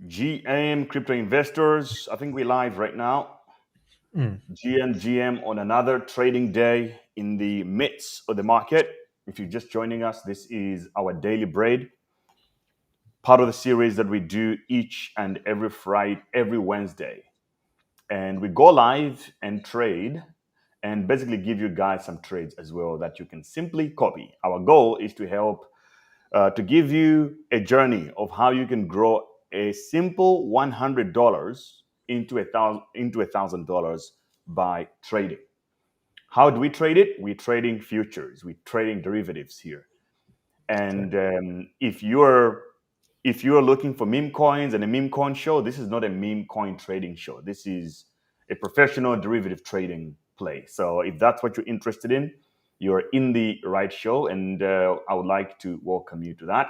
GM crypto investors. I think we're live right now. Mm. GM on another trading day in the midst of the market. If you're just joining us, this is our daily bread, part of the series that we do each and every Friday, every Wednesday. And we go live and trade and basically give you guys some trades as well that you can simply copy. Our goal is to help to give you a journey of how you can grow a simple $100 into $1,000 by trading. How do we trade it? We're trading futures. We're trading derivatives here. Okay. And if you're looking for meme coins and a meme coin show, this is not a meme coin trading show. This is a professional derivative trading play. So if that's what you're interested in, you're in the right show, and I would like to welcome you to that.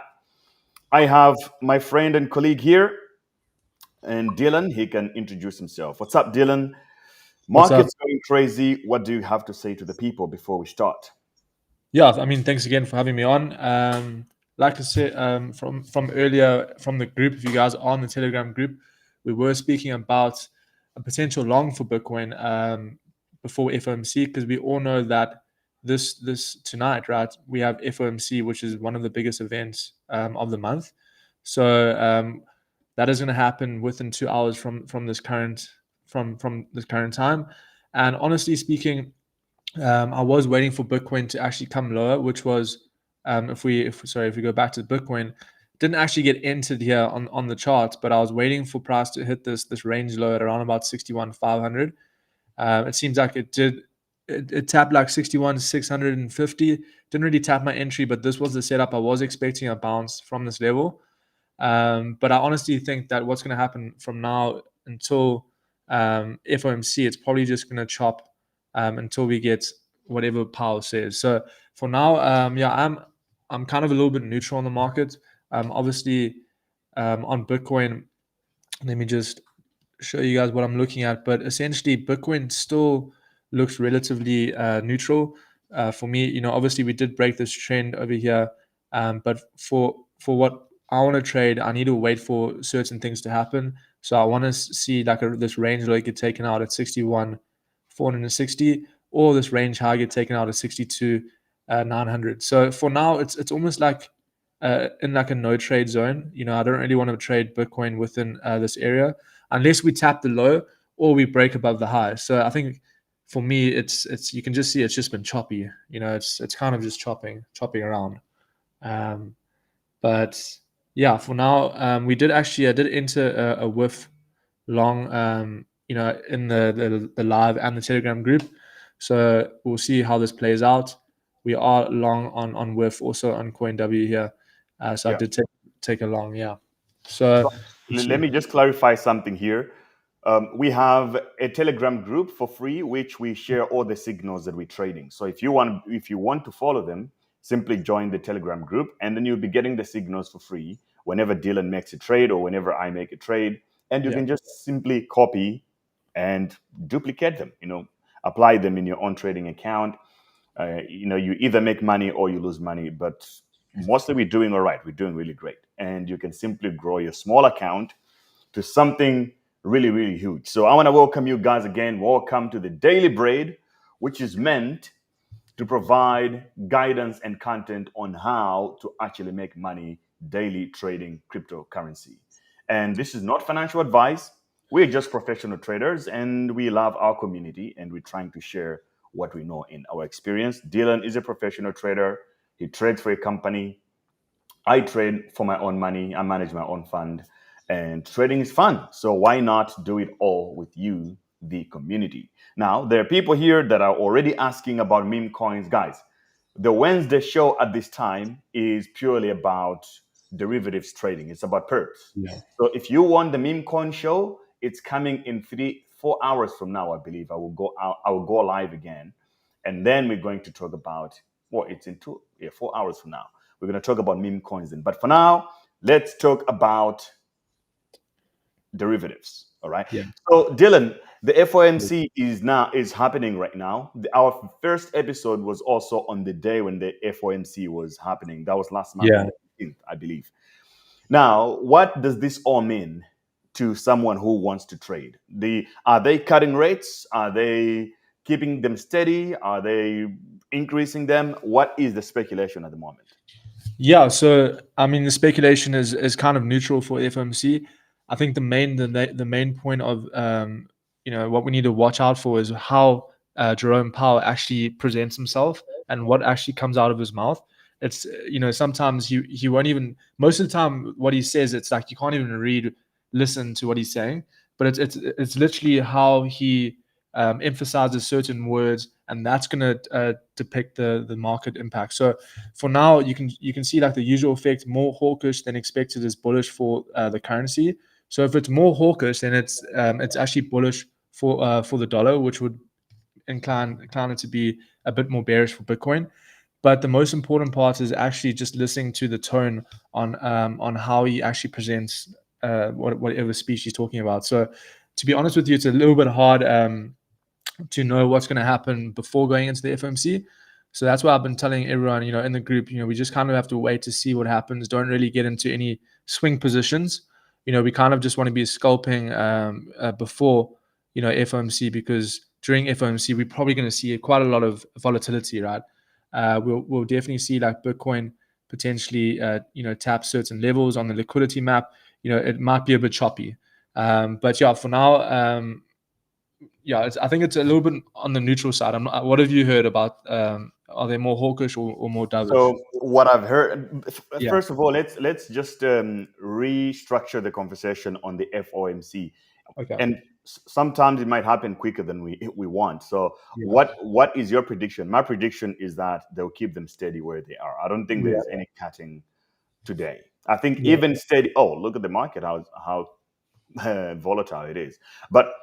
I have my friend and colleague here, and Dylan. He can introduce himself. What's up, Dylan? What's up? Market's going crazy. What do you have to say to the people before we start? Yeah, I mean, thanks again for having me on. Like I said, from earlier from the group, if you guys are on the Telegram group, we were speaking about a potential long for Bitcoin before FOMC because we all know that this tonight, right? We have FOMC, which is one of the biggest events of the month. So that is going to happen within 2 hours from this current from this current time. And honestly speaking, I was waiting for Bitcoin to actually come lower, which was if we go back to Bitcoin, didn't actually get entered here on the charts, but I was waiting for price to hit this range low at around about 61,500. It seems like it did. It tapped like 61,650. Didn't really tap my entry, but this was the setup. I was expecting a bounce from this level. But I honestly think that what's going to happen from now until FOMC, it's probably just going to chop until we get whatever Powell says. So for now, yeah, I'm kind of a little bit neutral on the market. Obviously, on Bitcoin, let me just show you guys what I'm looking at. But essentially, Bitcoin still looks relatively neutral. For me, obviously we did break this trend over here, but for what I want to trade, I need to wait for certain things to happen. So I want to see like this range low get taken out at 61,460, or this range high get taken out at 62 900. So for now, it's almost like in like a no trade zone. I don't really want to trade Bitcoin within this area unless we tap the low or we break above the high. So I think for me, it's you can just see it's just been choppy. It's kind of just chopping around. Um, but yeah, for now, we did actually I did enter a whiff long, in the live and the Telegram group. So we'll see how this plays out. We are long on whiff also on CoinW here. So I Yeah. did take a long, yeah. So So we'll let see. me just clarify something here. We have a Telegram group for free, which we share all the signals that we're trading. So if you want to follow them, simply join the Telegram group, and then you'll be getting the signals for free whenever Dylan makes a trade or whenever I make a trade, and you Yeah. can just simply copy and duplicate them. Apply them in your own trading account. You either make money or you lose money, but mostly we're doing all right. We're doing really great, and you can simply grow your small account to something really, really huge. So I want to welcome you guys again. Welcome to the Daily Braid, which is meant to provide guidance and content on how to actually make money daily trading cryptocurrency. And this is not financial advice. We're just professional traders, and we love our community, and we're trying to share what we know in our experience. Dylan is a professional trader. He trades for a company. I trade for my own money. I manage my own fund, and trading is fun. So why not do it all with you, the community? Now, there are people here that are already asking about meme coins. Guys, the Wednesday show at this time is purely about derivatives trading. It's about perps. Yeah. So if you want the meme coin show, it's coming in 4 hours from now, I believe. I will go live again. And then we're going to talk about, well, it's in 4 hours from now. We're going to talk about meme coins then. But for now, let's talk about derivatives. All right. Yeah. So Dylan, the FOMC is happening right now. Our first episode was also on the day when the FOMC was happening. That was last month on Yeah. the 15th, I believe. Now, what does this all mean? to someone who wants to trade? Are they cutting rates? Are they keeping them steady? Are they increasing them? What is the speculation at the moment? Yeah, so I mean, the speculation is kind of neutral for FOMC. I think the main point of what we need to watch out for is how Jerome Powell actually presents himself and what actually comes out of his mouth. It's sometimes he won't even, most of the time what he says, it's like you can't even listen to what he's saying, but it's literally how he emphasizes certain words, and that's going to depict the market impact. So for now, you can see like the usual effect: more hawkish than expected is bullish for the currency. So if it's more hawkish, then it's actually bullish for the dollar, which would incline it to be a bit more bearish for Bitcoin. But the most important part is actually just listening to the tone on how he actually presents whatever speech he's talking about. So to be honest with you, it's a little bit hard to know what's going to happen before going into the FOMC. So that's why I've been telling everyone, in the group, we just kind of have to wait to see what happens. Don't really get into any swing positions. We kind of just want to be scalping before, FOMC, because during FOMC, we're probably going to see quite a lot of volatility, right? We'll definitely see like Bitcoin potentially, tap certain levels on the liquidity map. It might be a bit choppy. But yeah, for now, yeah, I think it's a little bit on the neutral side. What have you heard about? Are they more hawkish or more dovish? So what I've heard, Yeah. first of all, let's just restructure the conversation on the FOMC, Okay. and sometimes it might happen quicker than we want. So Yeah. what is your prediction? My prediction is that they'll keep them steady where they are. I don't think Yeah. there's any cutting today. I think Yeah. even steady. Oh, look at the market, how volatile it is. But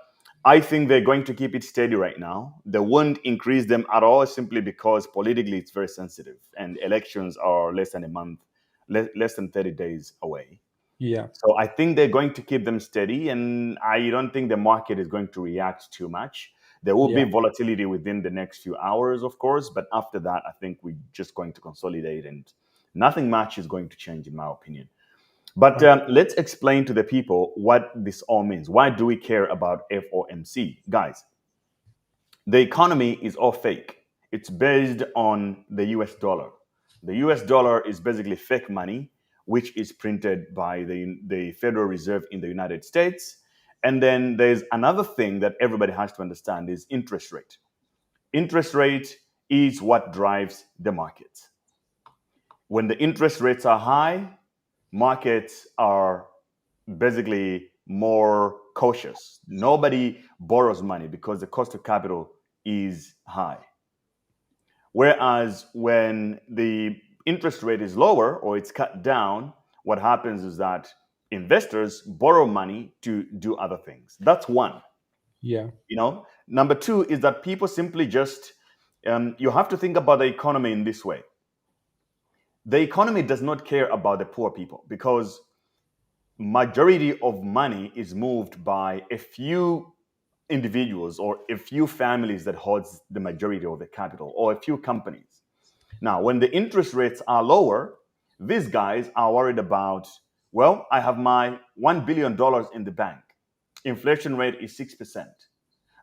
I think they're going to keep it steady right now. They won't increase them at all simply because politically it's very sensitive and elections are less than a month, less than 30 days away. Yeah. So I think they're going to keep them steady, and I don't think the market is going to react too much. There will be Yeah. volatility within the next few hours, of course, but after that, I think we're just going to consolidate, and nothing much is going to change, in my opinion. But Okay. let's explain to the people what this all means. Why do we care about FOMC? Guys, the economy is all fake. It's based on the US dollar. The US dollar is basically fake money, which is printed by the Federal Reserve in the United States. And then there's another thing that everybody has to understand is interest rate. Interest rate is what drives the markets. When the interest rates are high, markets are basically more cautious. Nobody borrows money because the cost of capital is high. Whereas when the interest rate is lower or it's cut down, what happens is that investors borrow money to do other things. That's one. Yeah. Number two is that people simply just you have to think about the economy in this way. The economy does not care about the poor people because majority of money is moved by a few individuals or a few families that holds the majority of the capital or a few companies. Now, when the interest rates are lower, these guys are worried about, well, I have my $1 billion in the bank. Inflation rate is 6%,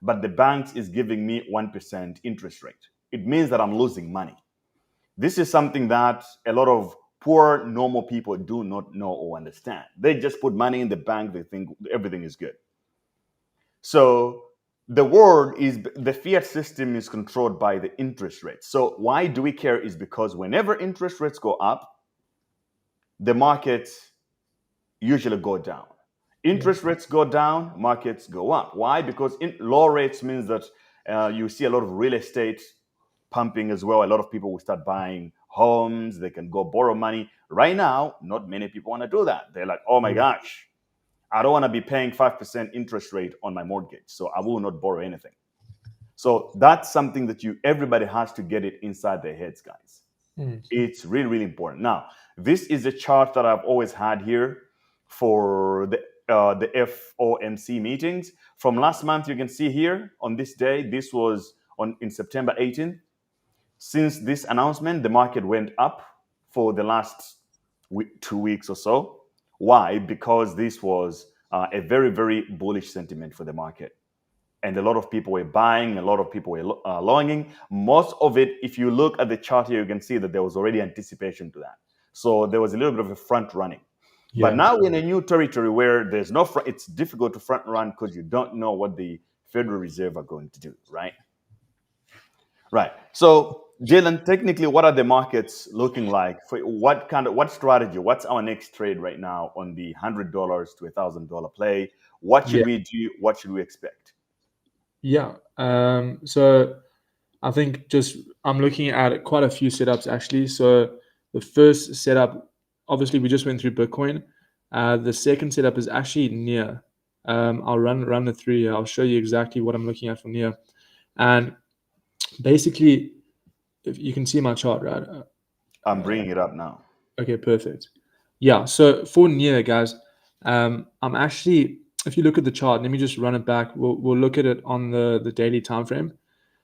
but the bank is giving me 1% interest rate. It means that I'm losing money. This is something that a lot of poor, normal people do not know or understand. They just put money in the bank, they think everything is good. So the fiat system is controlled by the interest rates. So why do we care is because whenever interest rates go up, the markets usually go down. Yeah. Interest rates go down, markets go up. Why? Because low rates means that you see a lot of real estate pumping as well. A lot of people will start buying homes. They can go borrow money. Right now, not many people want to do that. They're like, oh my Yeah. gosh, I don't want to be paying 5% interest rate on my mortgage, so I will not borrow anything. So that's something that everybody has to get it inside their heads, guys. Mm. It's really, really important. Now, this is a chart that I've always had here for the FOMC meetings. From last month, you can see here on this day, this was in September 18th. Since this announcement, the market went up for the last 2 weeks or so. Why? Because this was a very, very bullish sentiment for the market. And a lot of people were buying, a lot of people were longing. Most of it, if you look at the chart here, you can see that there was already anticipation to that. So there was a little bit of a front running. But Yeah. now we're in a new territory where there's no front, it's difficult to front run because you don't know what the Federal Reserve are going to do, right? Right. So, Jalen, technically, what are the markets looking like? For what strategy? What's our next trade right now on the $100 to $1,000 play? What should Yeah. we do? What should we expect? Yeah. So I think just I'm looking at quite a few setups actually. So the first setup, obviously, we just went through Bitcoin. The second setup is actually near. I'll run the three here. I'll show you exactly what I'm looking at from near. And basically, if you can see my chart, right? I'm bringing it up now. Okay, perfect. Yeah, so for near, guys, I'm actually, if you look at the chart, let me just run it back. We'll look at it on the daily time frame.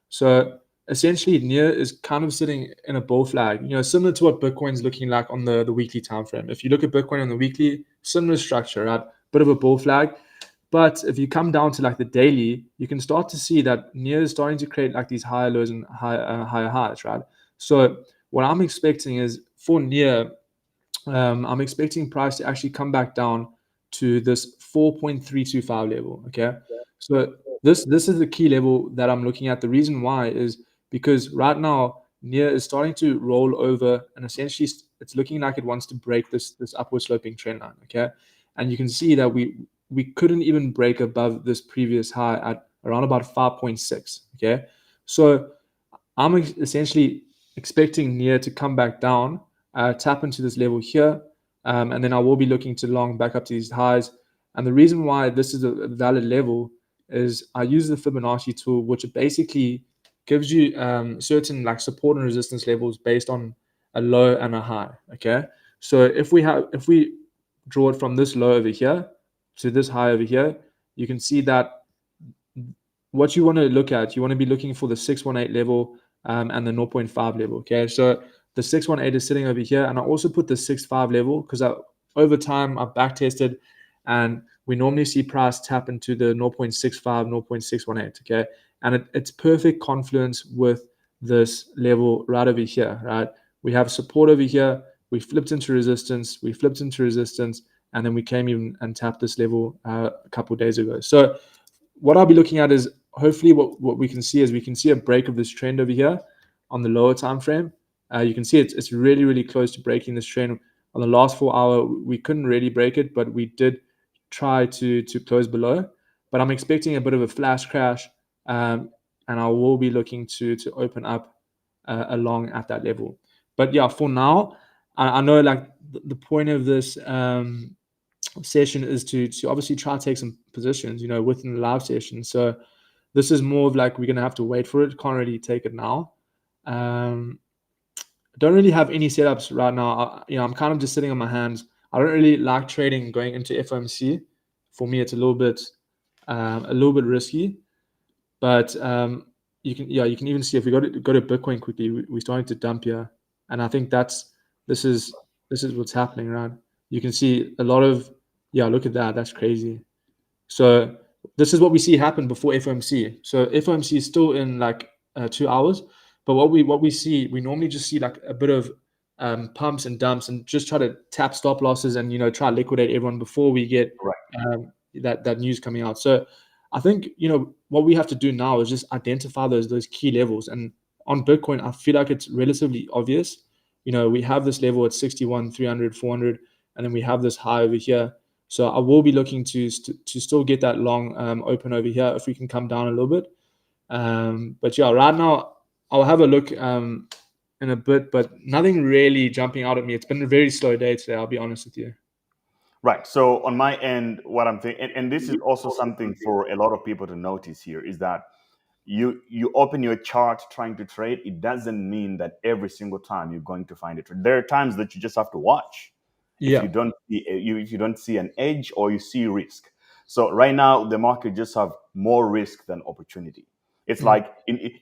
So essentially, near is kind of sitting in a bull flag, similar to what Bitcoin's looking like on the weekly time frame. If you look at Bitcoin on the weekly, similar structure, right? Bit of a bull flag. But if you come down to like the daily, you can start to see that near is starting to create like these higher lows and higher highs, right? So what I'm expecting is for near, I'm expecting price to actually come back down to this 4.325 level. Okay, so this is the key level that I'm looking at. The reason why is because right now near is starting to roll over, and essentially it's looking like it wants to break this upward sloping trend line. Okay, and you can see that we couldn't even break above this previous high at around about 5.6. Okay, so I'm essentially expecting near to come back down, tap into this level here, and then I will be looking to long back up to these highs. And the reason why this is a valid level is I use the Fibonacci tool, which basically gives you certain like support and resistance levels based on a low and a high. Okay, so if we draw it from this low over here to this high over here, you can see that what you want to look at, you want to be looking for the 618 level and the zero point 0.5 level. Okay, so the 618 is sitting over here, and I also put the 6.5 level because over time I've back tested, and we normally see price tap into the 0.65, 0.618. Okay, and it's perfect confluence with this level right over here. Right, we have support over here. We flipped into resistance. We flipped into resistance, and then we came in and tapped this level a couple of days ago. So what I'll be looking at is hopefully what we can see is we can see a break of this trend over here on the lower time frame. You can see it's really, really close to breaking this trend. On the last 4 hour, we couldn't really break it, but we did try to close below. But I'm expecting a bit of a flash crash, and I will be looking to open up along at that level. But yeah, for now, I know like the point of this session is to obviously try to take some positions, within the live session. So this is more of like we're gonna have to wait for it. Can't really take it now. Um, don't really have any setups right now. I'm kind of just sitting on my hands. I don't really like trading going into FOMC. For me, it's a little bit risky. But you can even see if we go to Bitcoin quickly, we're starting to dump here, and I think this is this is what's happening, right? You can see a lot of look at that, that's crazy. So this is what we see happen before FOMC. So FOMC is still in like 2 hours, but what we see, we normally just see like a bit of pumps and dumps, and just try to tap stop losses and try to liquidate everyone before we get Right. that news coming out. So I think what we have to do now is just identify those key levels. And on Bitcoin, I feel like it's relatively obvious. We have this level at 61, 300, 400, and then we have this high over here. So I will be looking to still get that long open over here if we can come down a little bit. But yeah, right now I'll have a look in a bit, but nothing really jumping out at me. It's been a very slow day today, I'll be honest with you. Right. So on my end, what I'm thinking, and this is also something for a lot of people to notice here, is that you open your chart trying to trade. It doesn't mean that every single time you're going to find it. There are times that you just have to watch. If Yeah. you don't see an edge or you see risk. So right now the market just have more risk than opportunity. It's Mm. like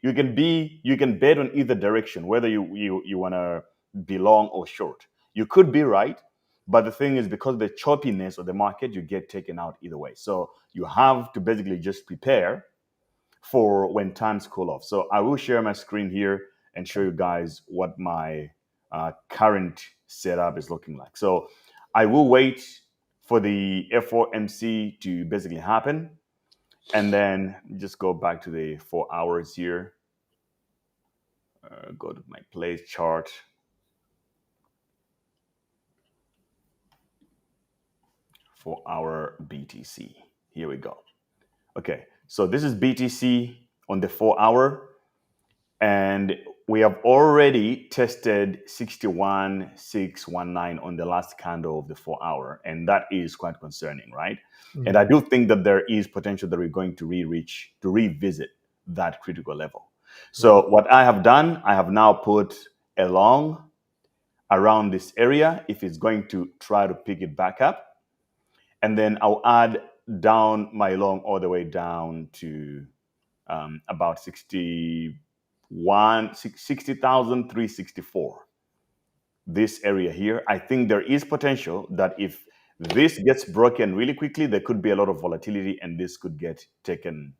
you can bet on either direction, whether you want to be long or short. You could be right, But the thing is, because of the choppiness of the market, you get taken out either way. So you have to basically just prepare for when times cool off. So I will share my screen here and show you guys what my current setup is looking like. So I will wait for the FOMC to basically happen, and then just go back to the 4 hours here. Go to my place chart. For our BTC. Here we go. Okay, so this is BTC on the 4 hour, and we have already tested 61,619 on the last candle of the 4 hour, and that is quite concerning, right? And I do think that there is potential that we're going to revisit that critical level. So what I have done, I have now put a long around this area if it's going to try to pick it back up. And then I'll add down my long all the way down to about 60,364. This area here, I think there is potential that if this gets broken really quickly, there could be a lot of volatility, and this could get taken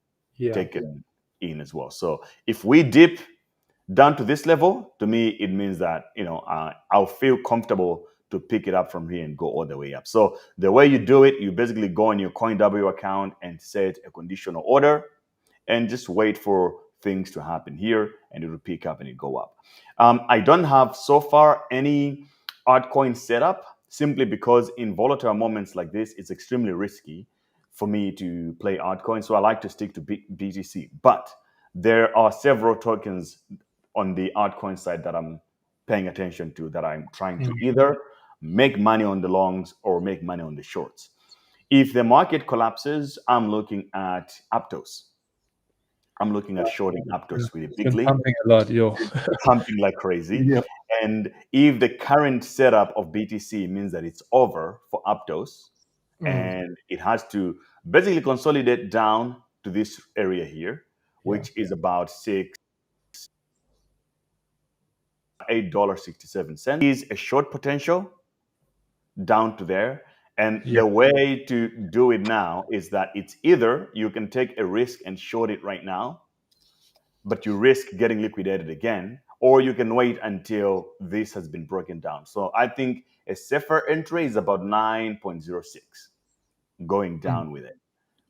in as well. So if we dip down to this level, to me, it means that I'll feel comfortable to pick it up from here and go all the way up. So the way you do it, you basically go on your CoinW account and set a conditional order and just wait for things to happen here, and it will pick up and it go up. I don't have so far any altcoin setup, simply because in volatile moments like this, it's extremely risky for me to play altcoin. So I like to stick to BTC. But there are several tokens on the altcoin side that I'm paying attention to, that I'm trying to either make money on the longs or make money on the shorts. If the market collapses, I'm looking at Aptos. I'm looking at shorting Aptos really bigly. Pumping a lot, yo. Pumping like crazy. Yeah. And if the current setup of BTC means that it's over for Aptos, and it has to basically consolidate down to this area here, which is about $8.67, is a short potential down to there. And the way to do it now is that it's either you can take a risk and short it right now, but you risk getting liquidated again, or you can wait until this has been broken down. So I think a safer entry is about 9.06, going down with it,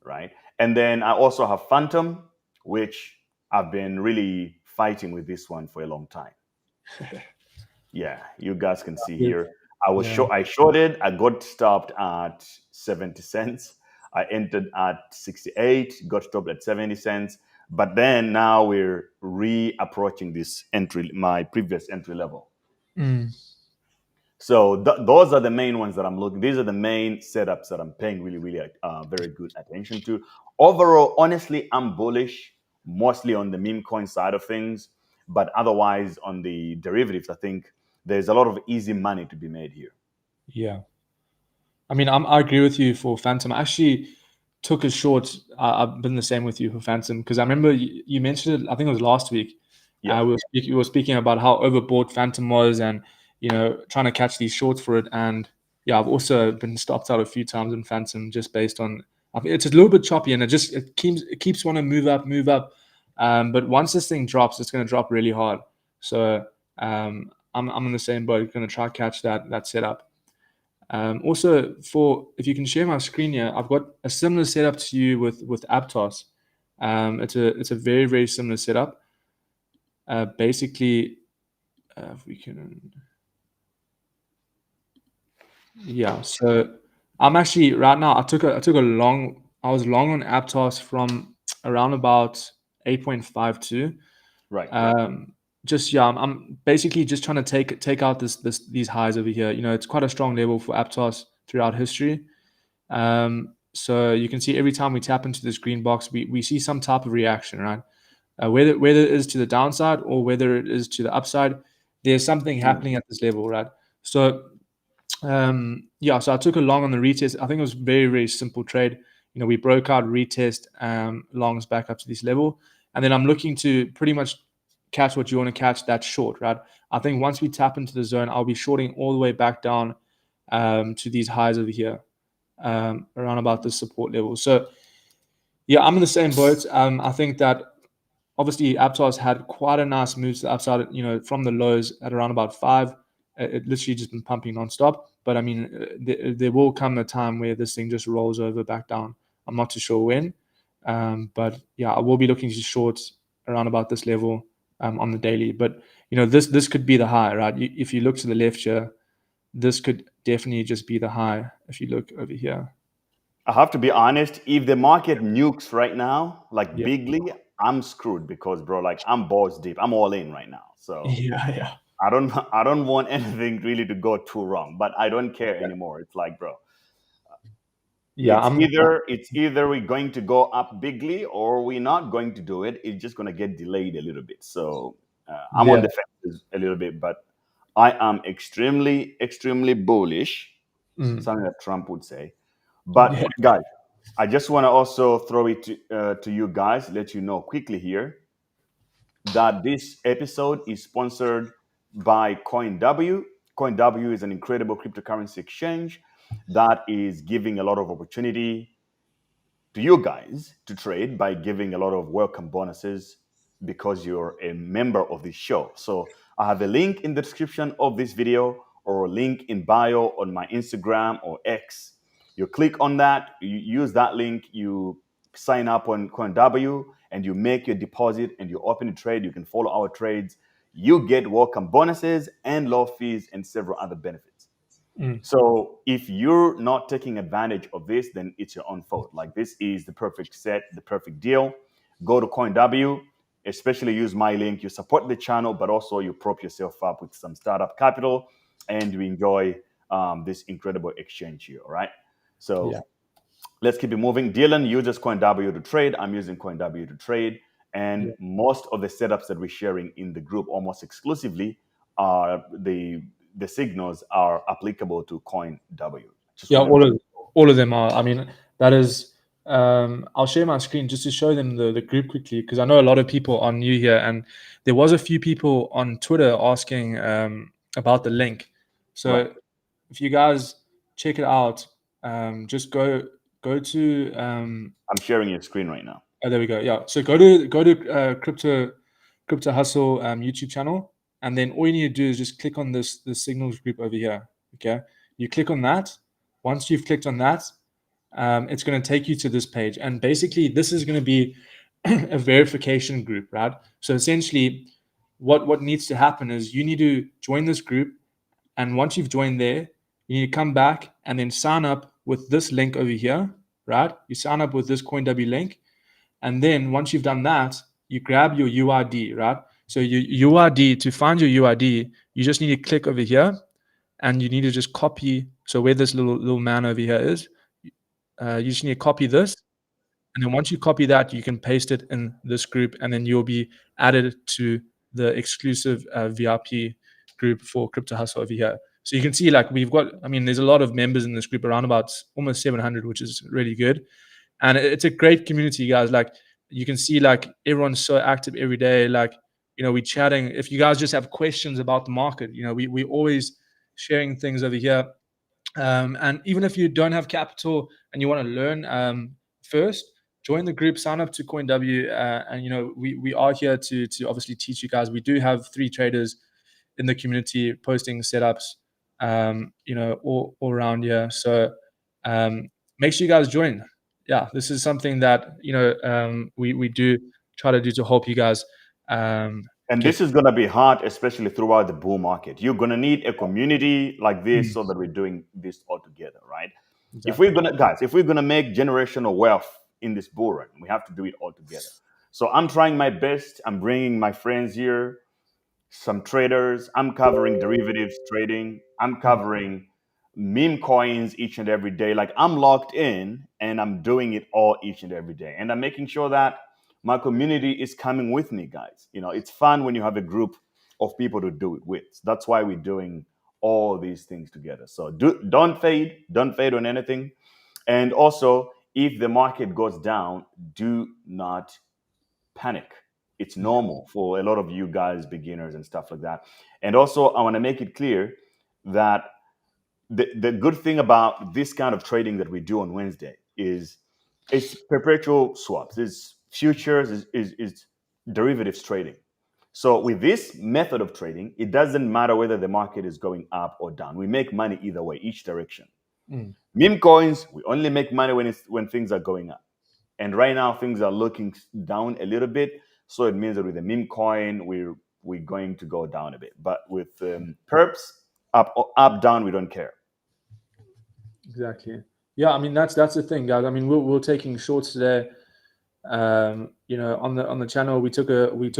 right? And then I also have Phantom, which I've been really fighting with this one for a long time. Yeah, you guys can see here. I shorted, I got stopped at 70 cents. I entered at 68, got stopped at 70 cents. But then now we're reapproaching this entry, my previous entry level. So those are the main ones that I'm looking. These are the main setups that I'm paying really, really very good attention to. Overall, honestly, I'm bullish mostly on the meme coin side of things, but otherwise on the derivatives, I think there's a lot of easy money to be made here. Yeah. I mean, I agree with you for Phantom. I actually took a short. I've been the same with you for Phantom, because I remember you mentioned it, I think it was last week. Yeah. We were speaking about how overbought Phantom was, and trying to catch these shorts for it. And yeah, I've also been stopped out a few times in Phantom just based on, it's a little bit choppy, and it keeps wanting to move up. But once this thing drops, it's going to drop really hard. So I'm in the same boat. Going to try to catch that setup. Also, if you can share my screen here, I've got a similar setup to you with Aptos. It's a very, very similar setup. Basically, if we can, yeah. So I'm actually right now. I took a long. I was long on Aptos from around about 8.52. Right. I'm basically just trying to take out these highs over here. It's quite a strong level for Aptos throughout history. So you can see every time we tap into this green box, we see some type of reaction, right? Whether it is to the downside or whether it is to the upside, there's something happening at this level, right? So so I took a long on the retest. I think it was very, very simple trade. We broke out, retest, longs back up to this level, and then I'm looking to pretty much catch what you want to catch, that short, right? I think once we tap into the zone, I'll be shorting all the way back down to these highs over here, around about this support level. So yeah, I'm in the same boat. I think that obviously Aptos had quite a nice move to the upside, from the lows at around about 5. It literally just been pumping nonstop. But I mean, there will come a time where this thing just rolls over back down. I'm not too sure when. But yeah, I will be looking to short around about this level on the daily. But this could be the high, right? If you look to the left here, this could definitely just be the high. If you look over here, I have to be honest. If the market nukes right now, like yeah, bigly, I'm screwed because, bro, like I'm balls deep. I'm all in right now. So yeah, yeah, I don't want anything really to go too wrong. But I don't care anymore. It's like, bro, yeah. it's either we're going to go up bigly or we're not going to do it. It's just going to get delayed a little bit. So I'm on Yeah, the fence a little bit, but I am extremely bullish. mm, Something that Trump would say. yeah, But guys, I just want to also throw it to you guys, let you know quickly here that this episode is sponsored by CoinW. CoinW is an incredible cryptocurrency exchange that is giving a lot of opportunity to you guys to trade by giving a lot of welcome bonuses because you're a member of this show. So I have a link in the description of this video or a link in bio on my Instagram or X. You click on that, you use that link, you sign up on CoinW and you make your deposit and you open a trade. You can follow our trades. You get welcome bonuses and low fees and several other benefits. mm, So if you're not taking advantage of this, then it's your own fault. Like this is the perfect set, the perfect deal. Go to CoinW, especially use my link. You support the channel, but also you prop yourself up with some startup capital, and you enjoy this incredible exchange here. All right. So yeah. let's keep it moving. Dylan uses CoinW to trade. I'm using CoinW to trade, and Yeah. most of the setups that we're sharing in the group almost exclusively are the signals are applicable to CoinW. Just Yeah, want to make all of them are. I mean, that is. I'll share my screen just to show them the group quickly because I know a lot of people are new here, and there was a few people on Twitter asking about the link. right. So if you guys check it out, just go to I'm sharing your screen right now. oh, there we go. Yeah. So go to Crypto Hustle YouTube channel, and then all you need to do is just click on this signals group over here. Okay. You click on that. Once you've clicked on that, it's going to take you to this page, and basically this is going to be a verification group, right? So essentially, what needs to happen is you need to join this group, and once you've joined there, you need to come back and then sign up with this link over here, right? You sign up with this CoinW link, and then once you've done that, you grab your UID, right? So your UID, to find your UID, you just need to click over here and you need to just copy. So where this little man over here is, you just need to copy this. And then once you copy that, you can paste it in this group and then you'll be added to the exclusive VIP group for Crypto Hustle over here. So you can see like we've got, I mean, there's a lot of members in this group, around about almost 700, which is really good. And it's a great community, guys. Like you can see, like everyone's so active every day. Like we're chatting. If you guys just have questions about the market, we always sharing things over here. And even if you don't have capital and you want to learn, first join the group, sign up to CoinW, and we are here to obviously teach you guys. We do have 3 traders in the community posting setups, all around here. So um, make sure you guys join. Yeah, this is something that we do try to do to help you guys And get. this is going to be hard, especially throughout the bull market. You're going to need a community like this Mm, so that we're doing this all together, right? If we're exactly. going to, guys, if we're going to make generational wealth in this bull run, we have to do it all together. So I'm trying my best. I'm bringing my friends here, some traders. I'm covering derivatives trading. I'm Mm, covering meme coins each and every day. Like I'm locked in and I'm doing it all each and every day. And I'm making sure that my community is coming with me, guys. It's fun when you have a group of people to do it with. That's why we're doing all these things together. So don't fade on anything. And also, if the market goes down, do not panic. It's yeah. normal for a lot of you guys, beginners and stuff like that. And also, I want to make it clear that the good thing about this kind of trading that we do on Wednesday is it's perpetual swaps, it's futures, is derivatives trading. So with this method of trading, it doesn't matter whether the market is going up or down. We make money either way, each direction. Mm. Meme coins, we only make money when things are going up. And right now things are looking down a little bit. So it means that with the meme coin, we're going to go down a bit. But with perps, up, down, we don't care. Exactly. Yeah, I mean that's the thing, guys. I mean we're taking shorts today. On the channel we took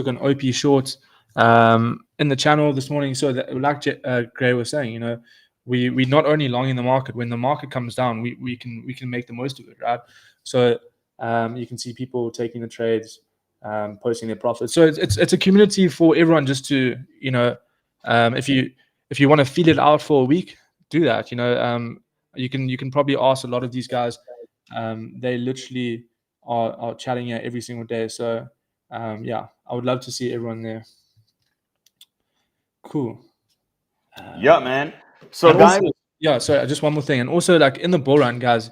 an OP short in the channel this morning. So that, like Gray was saying, we not only long in the market. When the market comes down, we can make the most of it, right? So you can see people taking the trades, posting their profits. So it's a community for everyone just to if you want to feel it out for a week, do that. You can probably ask a lot of these guys. They literally are chatting here every single day. So yeah, I would love to see everyone there. Cool. Yeah, man. So And guys, also, yeah, sorry, just one more thing. And also, like in the bull run, guys,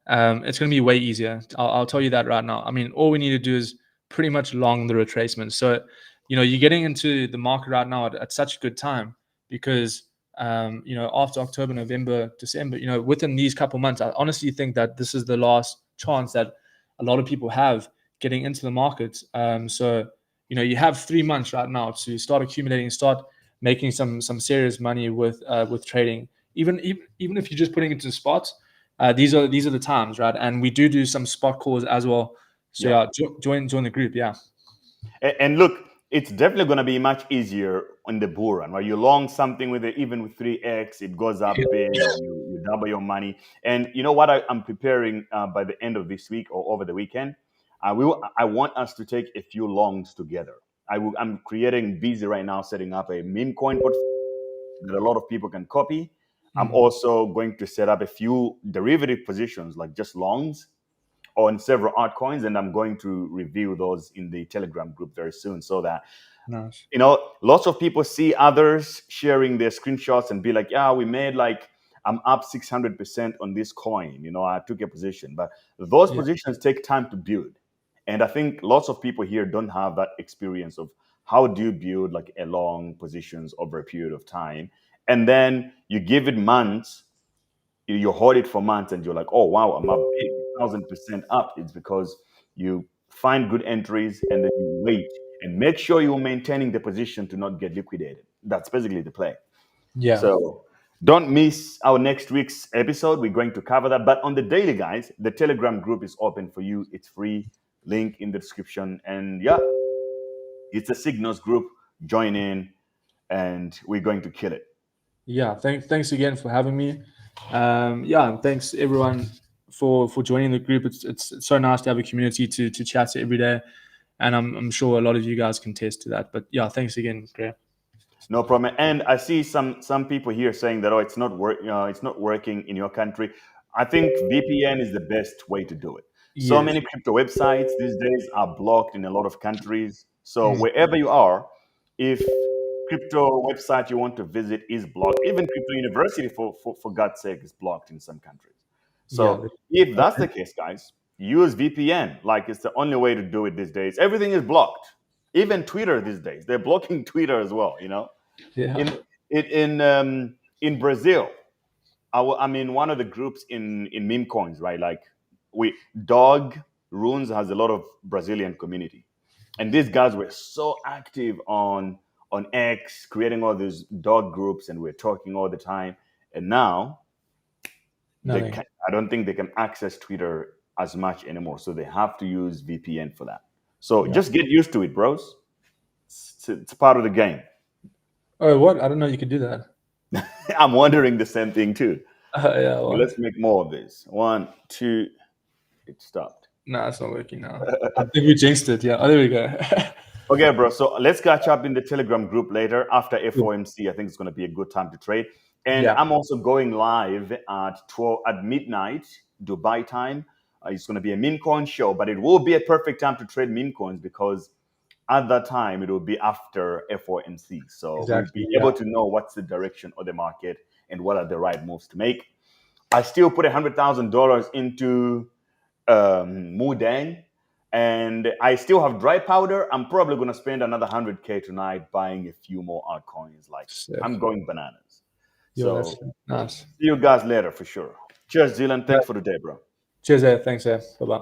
it's going to be way easier. I'll tell you that right now. I mean, all we need to do is pretty much long the retracement. So, you're getting into the market right now at such a good time because, after October, November, December, within these couple months, I honestly think that this is the last chance that a lot of people have getting into the market. So, you have 3 months right now to start accumulating, start making some serious money with trading. Even if you're just putting it to spots, these are the times, right? And we do some spot calls as well. So yeah. yeah, join the group. Yeah, And look, it's definitely going to be much easier on the bull run, right? You long something with it, even with 3x, it goes up big, you double your money. And you know what? I'm preparing by the end of this week or over the weekend. I want us to take a few longs together. I'm creating busy right now, setting up a meme coin portfolio that a lot of people can copy. I'm also going to set up a few derivative positions, like just longs on several altcoins, and I'm going to review those in the Telegram group very soon, so that nice. lots of people see others sharing their screenshots and be like, "Yeah, we made like I'm up 600% on this coin. I took a position." But those Yeah, positions take time to build, and I think lots of people here don't have that experience of how do you build like a long positions over a period of time, and then you give it months, you hold it for months and you're like, oh wow, I'm up big, 1,000% up. It's because you find good entries and then you wait and make sure you're maintaining the position to not get liquidated. That's basically the play. yeah, So don't miss our next week's episode. We're going to cover that. But on the daily, guys, the Telegram group is open for you. It's free. Link in the description. And yeah, it's a signals group. Join in and we're going to kill it. yeah. Thanks again for having me. Yeah, and thanks everyone for joining the group. It's so nice to have a community to chat to every day, and I'm sure a lot of you guys can attest to that. But yeah, thanks again, Graham. No problem. And I see some people here saying that it's not working in your country. I think VPN is the best way to do it. So Yes. many crypto websites these days are blocked in a lot of countries. So Mm. wherever you are, if crypto website you want to visit is blocked, even crypto university for God's sake is blocked in some countries. Yeah. So if that's the case, guys, use VPN. Like it's the only way to do it these days. Everything is blocked. Even Twitter these days, they're blocking Twitter as well. Yeah. In Brazil, I'm in one of the groups in meme coins, right? Like we dog runes has a lot of Brazilian community, and these guys were so active on X, creating all these dog groups, and we're talking all the time. And now Nothing. I don't think they can access Twitter as much anymore, so they have to use VPN for that. So Yeah. just get used to it, bros. It's part of the game. Oh, what? I don't know you could do that. I'm wondering the same thing too. Yeah. Let's What? make more of this. One, two, it stopped. No, it's not working now. I think we jinxed it. Yeah. Oh, there we go. Okay, bro. So let's catch up in the Telegram group later after Cool. FOMC. I think it's going to be a good time to trade. And Yeah. I'm also going live at 12 at midnight Dubai time. It's going to be a meme coin show, but it will be a perfect time to trade meme coins because at that time it will be after FOMC. So we'll Exactly. be Yeah. able to know what's the direction of the market and what are the right moves to make. I still put $100,000 into Mudang, and I still have dry powder. I'm probably going to spend another 100K tonight buying a few more altcoins. Like, Sick. I'm going bananas. Yo, So that's nice. see you guys later for sure. Cheers, Zealand. Yeah. Thanks for the day, bro. Cheers, thanks, bye bye.